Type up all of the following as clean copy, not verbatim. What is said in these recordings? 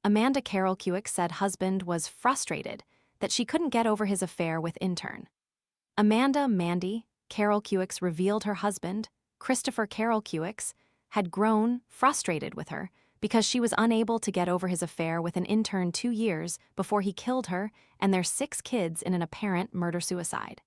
Amanda Karolkiewicz said husband was frustrated that she couldn't get over his affair with Intern. Mandy Karolkiewicz revealed her husband, Kristopher Karolkiewicz, had grown frustrated with her because she was unable to get over his affair with an intern 2 years before he killed her and their 6 kids in an apparent murder-suicide.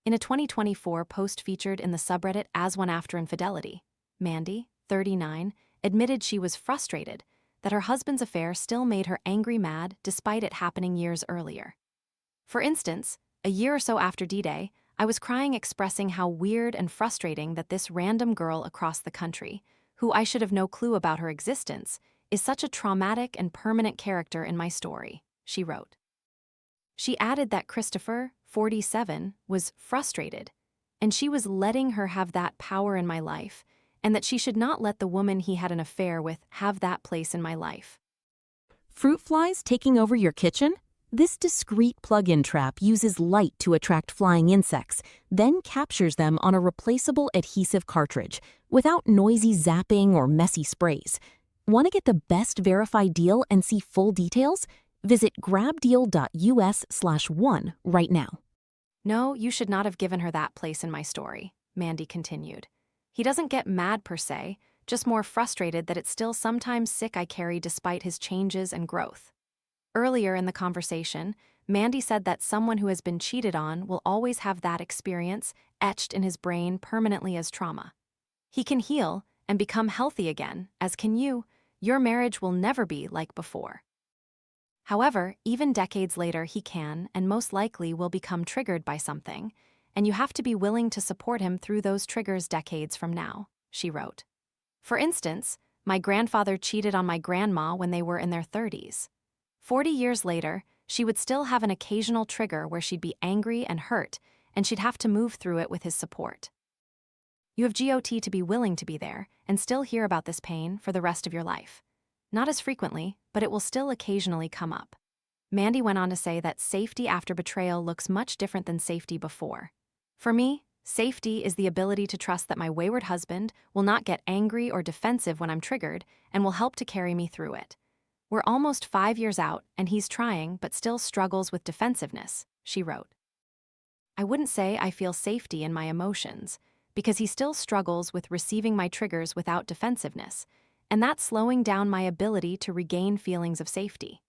In a 2024 post featured in the subreddit AsOneAfterInfidelity, Mandy, 39, admitted she was frustrated that her husband's affair still made her angry mad despite it happening years earlier. For instance, a year or so after DDay, I was crying expressing how weird and frustrating that this random girl across the country, who I should have no clue about her existence, is such a traumatic and permanent character in my story, she wrote. She added that Kristopher, 47, was frustrated, and she was letting her have that power in my life, and that she should not let the woman he had an affair with have that place in my life. Fruit flies taking over your kitchen? This discreet plug-in trap uses light to attract flying insects, then captures them on a replaceable adhesive cartridge, without noisy zapping or messy sprays. Want to get the best verified deal and see full details? Visit grabdeal.us/one right now. No, you should not have given her that place in my story, Mandy continued. He doesn't get mad per se, just more frustrated that it's still sometimes sick I carry despite his changes and growth. Earlier in the conversation, Mandy said that someone who has been cheated on will always have that experience etched in his brain permanently as trauma. He can heal and become healthy again, as can you. Your marriage will never be like before. However, even decades later, he can and most likely will become triggered by something, and you have to be willing to support him through those triggers decades from now, she wrote. For instance, my grandfather cheated on my grandma when they were in their 30s. 40 years later, she would still have an occasional trigger where she'd be angry and hurt, and she'd have to move through it with his support. You have GOT to be willing to be there and still hear about this pain for the rest of your life. Not as frequently, but it will still occasionally come up. Mandy went on to say that safety after betrayal looks much different than safety before. For me, safety is the ability to trust that my wayward husband will not get angry or defensive when I'm triggered and will help to carry me through it. We're almost 5 years out, and he's trying but still struggles with defensiveness, she wrote. I wouldn't say I feel safety in my emotions, because he still struggles with receiving my triggers without defensiveness, and that's slowing down my ability to regain feelings of safety.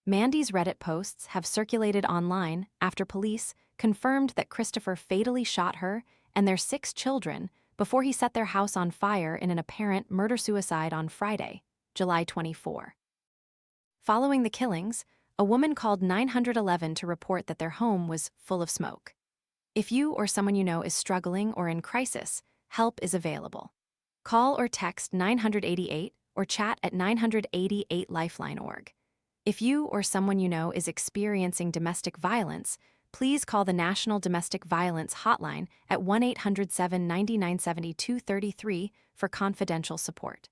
Mandy's Reddit posts have circulated online after police confirmed that Kristopher fatally shot her and their 6 children before he set their house on fire in an apparent murder-suicide on Friday, July 24. Following the killings, a woman called 911 to report that their home was full of smoke. If you or someone you know is struggling or in crisis, help is available. Call or text 988 or chat at 988lifeline.org. If you or someone you know is experiencing domestic violence, please call the National Domestic Violence Hotline at 1-800-799-7233 for confidential support.